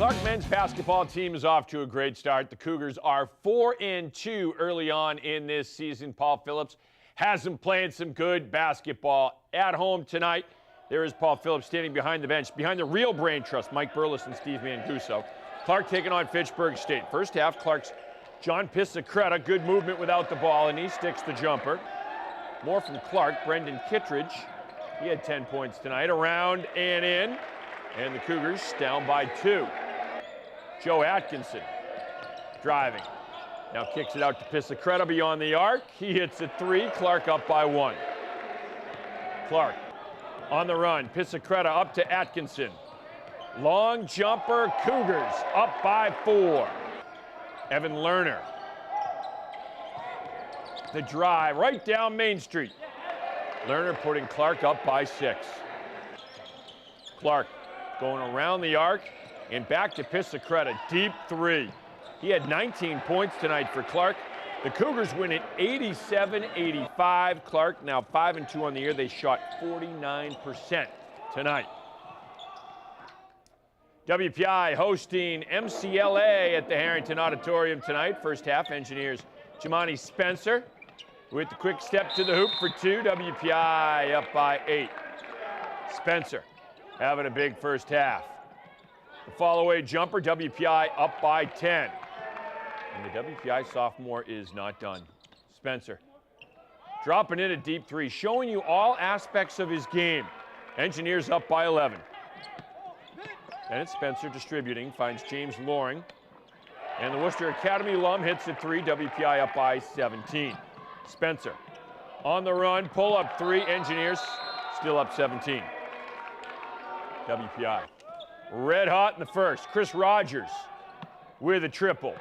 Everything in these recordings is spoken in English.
Clark men's basketball team is off to a great start. The Cougars are 4-2 early on in this season. Paul Phillips has them playing some good basketball at home tonight. There is Paul Phillips standing behind the bench, behind the real brain trust, Mike Burles and Steve Mancuso. Clark taking on Fitchburg State. First half, Clark's John Pisacreta, good movement without the ball, and he sticks the jumper. More from Clark, Brendan Kittredge. He had 10 points tonight, around and in. And the Cougars down by 2. Joe Atkinson driving. Now kicks it out to Pisacreta beyond the arc. He hits a 3. Clark up by 1. Clark on the run. Pisacreta up to Atkinson. Long jumper. Cougars up by 4. Evan Lerner. The drive right down Main Street. Lerner putting Clark up by 6. Clark going around the arc and back to Pisacreta. Deep 3. He had 19 points tonight for Clark. The Cougars win it 87-85. Clark now 5-2 on the year. They shot 49% tonight. WPI hosting MCLA at the Harrington Auditorium tonight. First half, Engineers Jimani Spencer with the quick step to the hoop for 2. WPI up by 8. Spencer having a big first half. The fall-away jumper, WPI up by 10. And the WPI sophomore is not done. Spencer dropping in a deep 3, showing you all aspects of his game. Engineers up by 11. And it's Spencer distributing, finds James Loring. And the Worcester Academy alum hits a 3, WPI up by 17. Spencer on the run, pull-up 3, Engineers still up 17. WPI red hot in the first. Chris Rogers with a triple.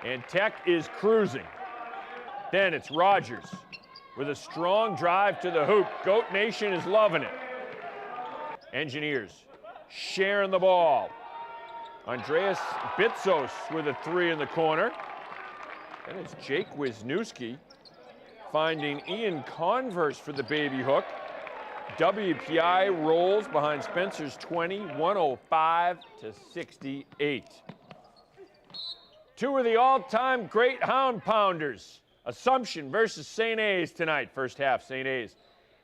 And Tech is cruising. Then it's Rogers with a strong drive to the hoop. Goat Nation is loving it. Engineers sharing the ball. Andreas Bitsos with a 3 in the corner. Then it's Jake Wisniewski finding Ian Converse for the baby hook. WPI rolls behind Spencer's 20, 105-68. 2 of the all-time great hound pounders. Assumption versus St. A's tonight. First half, St. A's.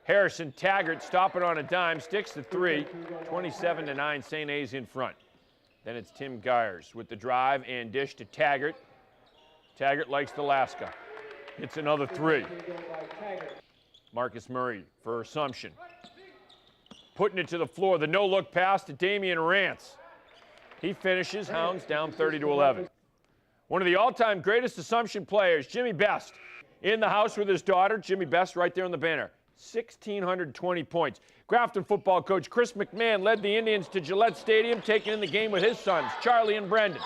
Harrison Taggart stopping on a dime, sticks the 3, 27-9, St. A's in front. Then it's Tim Gyers with the drive and dish to Taggart. Taggart likes the Alaska. Hits another 3. Marcus Murray for Assumption. Putting it to the floor. The no-look pass to Damian Rance. He finishes. Hounds down 30-11. One of the all-time greatest Assumption players, Jimmy Best, in the house with his daughter. Jimmy Best right there on the banner. 1,620 points. Grafton football coach Chris McMahon led the Indians to Gillette Stadium, taking in the game with his sons, Charlie and Brendan.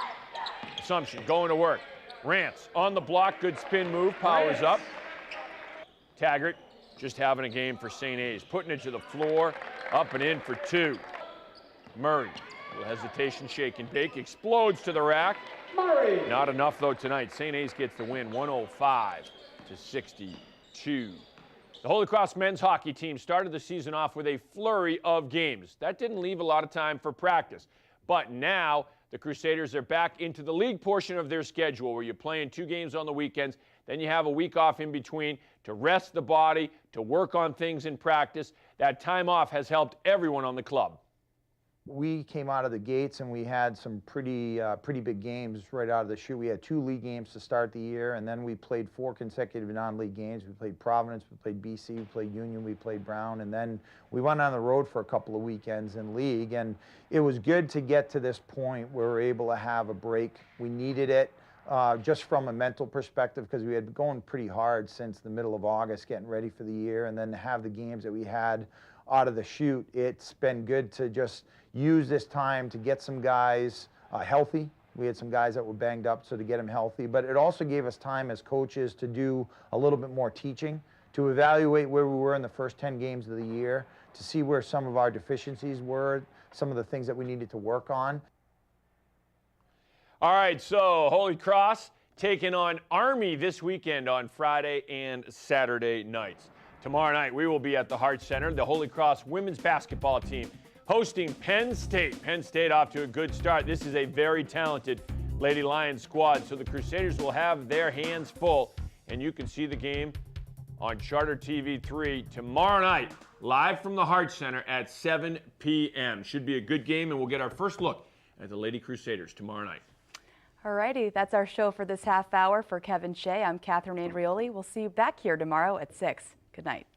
Assumption going to work. Rance on the block. Good spin move. Powers up. Taggart just having a game for St. A's. Putting it to the floor. Up and in for 2. Murray. Little hesitation, shake and bake. Explodes to the rack. Murray. Not enough, though, tonight. St. A's gets the win, 105-62. The Holy Cross men's hockey team started the season off with a flurry of games. That didn't leave a lot of time for practice. But now the Crusaders are back into the league portion of their schedule where you're playing 2 games on the weekends. Then you have a week off in between to rest the body, to work on things in practice. That time off has helped everyone on the club. We came out of the gates and we had some pretty big games right out of the chute. We had 2 league games to start the year, and then we played 4 consecutive non-league games. We played Providence, we played BC, we played Union, we played Brown, and then we went on the road for a couple of weekends in league. And it was good to get to this point where we're able to have a break. We needed it just from a mental perspective because we had been going pretty hard since the middle of August getting ready for the year, and then to have the games that we had out of the chute, it's been good to just use this time to get some guys healthy. We had some guys that were banged up, so to get them healthy. But it also gave us time as coaches to do a little bit more teaching, to evaluate where we were in the first 10 games of the year, to see where some of our deficiencies were, some of the things that we needed to work on. All right, so Holy Cross taking on Army this weekend on Friday and Saturday nights. Tomorrow night, we will be at the Hart Center. The Holy Cross women's basketball team hosting Penn State. Penn State off to a good start. This is a very talented Lady Lions squad, so the Crusaders will have their hands full, and you can see the game on Charter TV 3 tomorrow night, live from the Hart Center at 7 p.m. Should be a good game, and we'll get our first look at the Lady Crusaders tomorrow night. All righty, that's our show for this half hour. For Kevin Shea, I'm Catherine Andrioli. We'll see you back here tomorrow at 6. Good night.